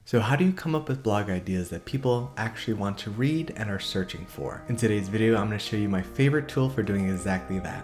So how do you come up with blog ideas that people actually want to read and are searching for? In today's video, I'm going to show you my favorite tool for doing exactly that.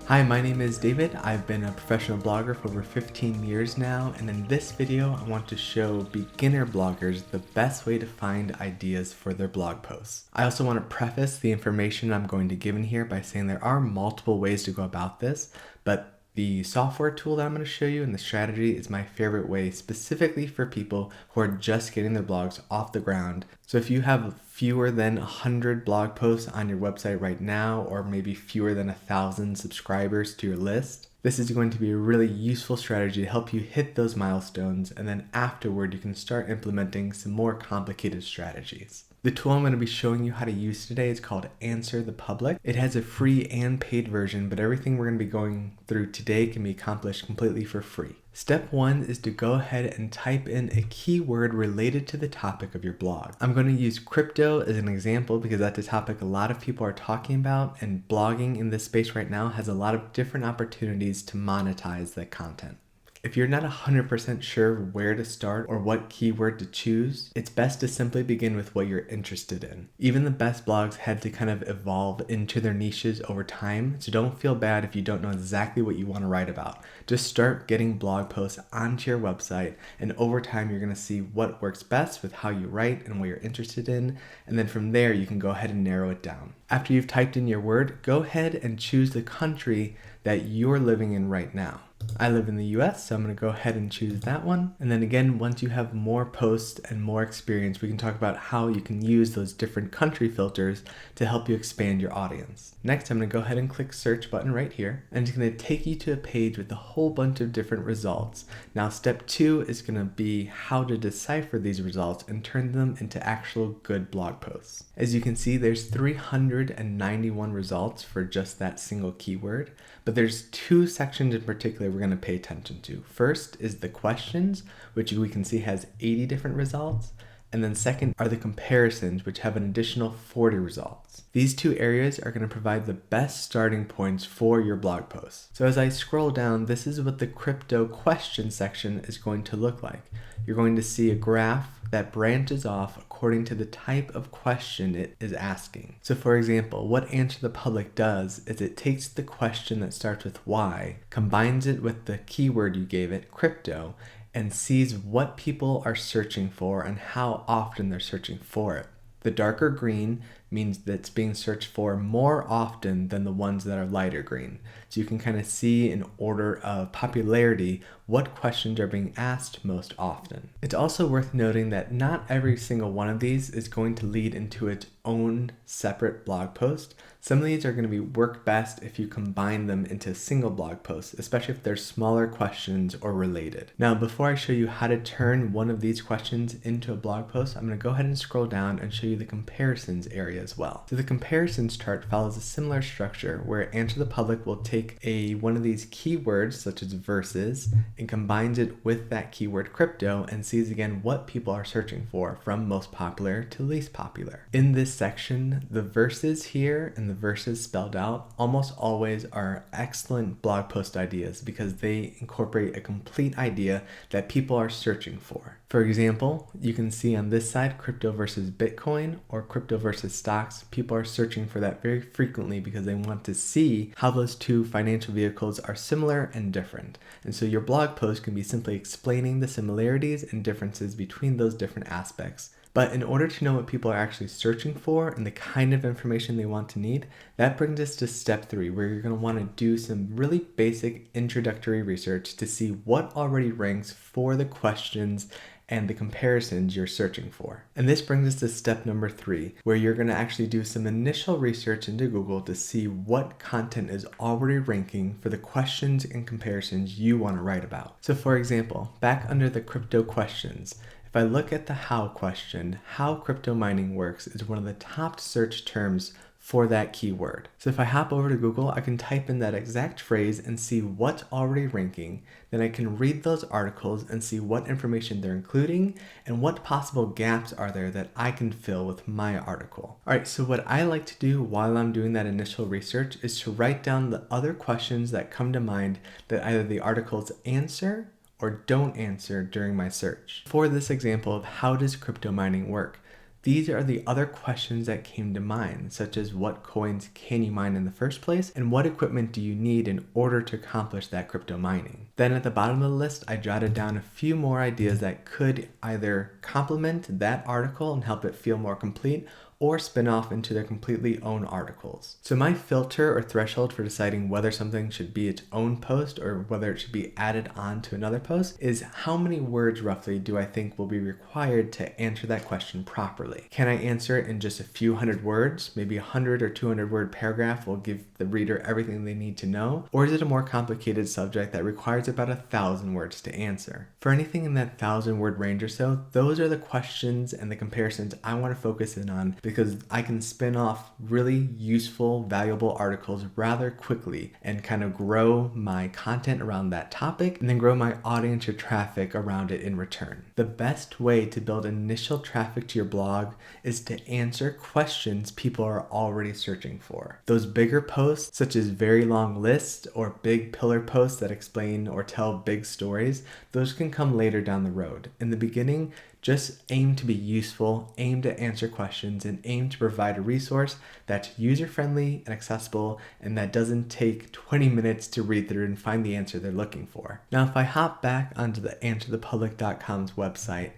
Hi, my name is David. I've been a professional blogger for over 15 years now, and in this video, I want to show beginner bloggers the best way to find ideas for their blog posts. I also want to preface the information I'm going to give in here by saying there are multiple ways to go about this, but the software tool that I'm going to show you and the strategy is my favorite way specifically for people who are just getting their blogs off the ground. So if you have fewer than 100 blog posts on your website right now, or maybe fewer than 1,000 subscribers to your list, this is going to be a really useful strategy to help you hit those milestones, and then afterward you can start implementing some more complicated strategies. The tool I'm going to be showing you how to use today is called Answer the Public. It has a free and paid version, but everything we're going to be going through today can be accomplished completely for free. Step 1 is to go ahead and type in a keyword related to the topic of your blog. I'm going to use crypto as an example because that's a topic a lot of people are talking about, and blogging in this space right now has a lot of different opportunities to monetize that content. If you're not 100% sure where to start or what keyword to choose, it's best to simply begin with what you're interested in. Even the best blogs had to kind of evolve into their niches over time, so don't feel bad if you don't know exactly what you want to write about. Just start getting blog posts onto your website, and over time you're going to see what works best with how you write and what you're interested in, and then from there you can go ahead and narrow it down. After you've typed in your word, go ahead and choose the country that you're living in right now. I live in the US, so I'm going to go ahead and choose that one. And then again, once you have more posts and more experience, we can talk about how you can use those different country filters to help you expand your audience. Next, I'm going to go ahead and click search button right here, and it's going to take you to a page with a whole bunch of different results. Now, step 2 is going to be how to decipher these results and turn them into actual good blog posts. As you can see, there's 391 results for just that single keyword, but there's 2 sections in particular we're going to pay attention to. First is the questions, which we can see has 80 different results. And then second are the comparisons, which have an additional 40 results. These 2 areas are going to provide the best starting points for your blog posts. So as I scroll down, this is what the crypto question section is going to look like. You're going to see a graph that branches off according to the type of question it is asking. So for example, what Answer the Public does is it takes the question that starts with why, combines it with the keyword you gave it, crypto, and sees what people are searching for and how often they're searching for it. The darker green means that it's being searched for more often than the ones that are lighter green. So you can kind of see in order of popularity what questions are being asked most often. It's also worth noting that not every single one of these is going to lead into its own separate blog post. Some of these are going to work best if you combine them into a single blog post, especially if they're smaller questions or related. Now, before I show you how to turn one of these questions into a blog post, I'm going to go ahead and scroll down and show you the comparisons area as well. So the comparisons chart follows a similar structure where Answer the Public will take one of these keywords such as versus and combines it with that keyword crypto and sees again what people are searching for from most popular to least popular. In this section, the verses here and the verses spelled out almost always are excellent blog post ideas because they incorporate a complete idea that people are searching for. For example, you can see on this side crypto versus Bitcoin or crypto versus stocks. People are searching for that very frequently because they want to see how those 2 financial vehicles are similar and different. And so your blog post can be simply explaining the similarities and differences between those different aspects. But in order to know what people are actually searching for and the kind of information they want to need, that brings us to step 3, where you're going to want to do some really basic introductory research to see what already ranks for the questions and the comparisons you're searching for. And this brings us to step number 3, where you're going to actually do some initial research into Google to see what content is already ranking for the questions and comparisons you want to write about. So for example, back under the crypto questions, if I look at the how question, how crypto mining works is one of the top search terms for that keyword. So if I hop over to Google, I can type in that exact phrase and see what's already ranking. Then I can read those articles and see what information they're including and what possible gaps are there that I can fill with my article. All right, so what I like to do while I'm doing that initial research is to write down the other questions that come to mind that either the articles answer or don't answer during my search. For this example of how does crypto mining work, these are the other questions that came to mind, such as what coins can you mine in the first place, and what equipment do you need in order to accomplish that crypto mining. Then at the bottom of the list, I jotted down a few more ideas that could either complement that article and help it feel more complete, or spin off into their completely own articles. So my filter or threshold for deciding whether something should be its own post or whether it should be added on to another post is how many words roughly do I think will be required to answer that question properly. Can I answer it in just a few hundred words? Maybe 100 or 200 word paragraph will give the reader everything they need to know? Or is it a more complicated subject that requires about 1,000 words to answer? For anything in that 1,000 word range or so, those are the questions and the comparisons I want to focus in on, because I can spin off really useful, valuable articles rather quickly and kind of grow my content around that topic and then grow my audience or traffic around it in return. The best way to build initial traffic to your blog is to answer questions people are already searching for. Those bigger posts, such as very long lists or big pillar posts that explain or tell big stories, those can come later down the road. In the beginning, just aim to be useful, aim to answer questions, and aim to provide a resource that's user-friendly and accessible and that doesn't take 20 minutes to read through and find the answer they're looking for. Now, if I hop back onto the answerthepublic.com's website,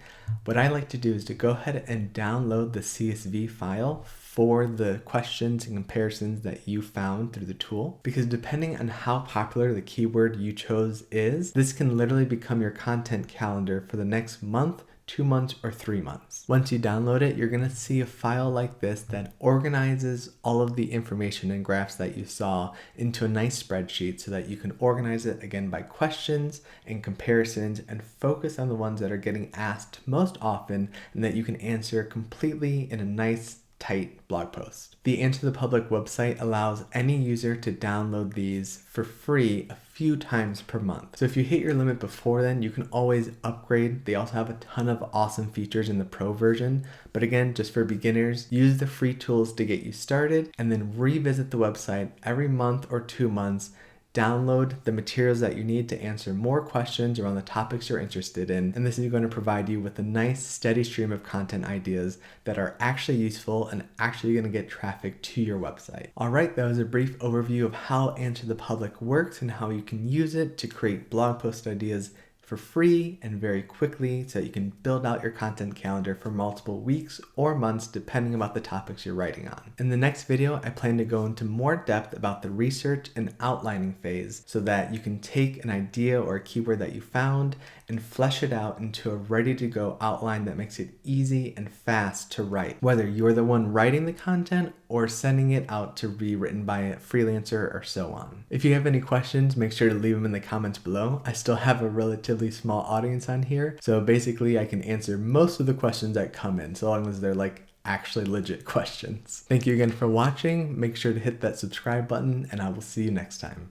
what I like to do is to go ahead and download the CSV file for the questions and comparisons that you found through the tool, because depending on how popular the keyword you chose is, this can literally become your content calendar for the next month, 2 months, or 3 months. Once you download it, you're gonna see a file like this that organizes all of the information and graphs that you saw into a nice spreadsheet so that you can organize it again by questions and comparisons and focus on the ones that are getting asked most often and that you can answer completely in a nice, tight blog post. The Answer the Public website allows any user to download these for free a few times per month. So if you hit your limit before then, you can always upgrade. They also have a ton of awesome features in the pro version. But again, just for beginners, use the free tools to get you started and then revisit the website every month or 2 months. Download the materials that you need to answer more questions around the topics you're interested in, and this is going to provide you with a nice steady stream of content ideas that are actually useful and actually going to get traffic to your website. All right, that was a brief overview of how Answer the Public works and how you can use it to create blog post ideas for free and very quickly so that you can build out your content calendar for multiple weeks or months depending about the topics you're writing on. In the next video, I plan to go into more depth about the research and outlining phase so that you can take an idea or a keyword that you found and flesh it out into a ready-to-go outline that makes it easy and fast to write, whether you're the one writing the content or sending it out to be written by a freelancer or so on. If you have any questions, make sure to leave them in the comments below. I still have a relatively small audience on here, so basically I can answer most of the questions that come in, so long as they're like actually legit questions. Thank you again for watching. Make sure to hit that subscribe button, and I will see you next time.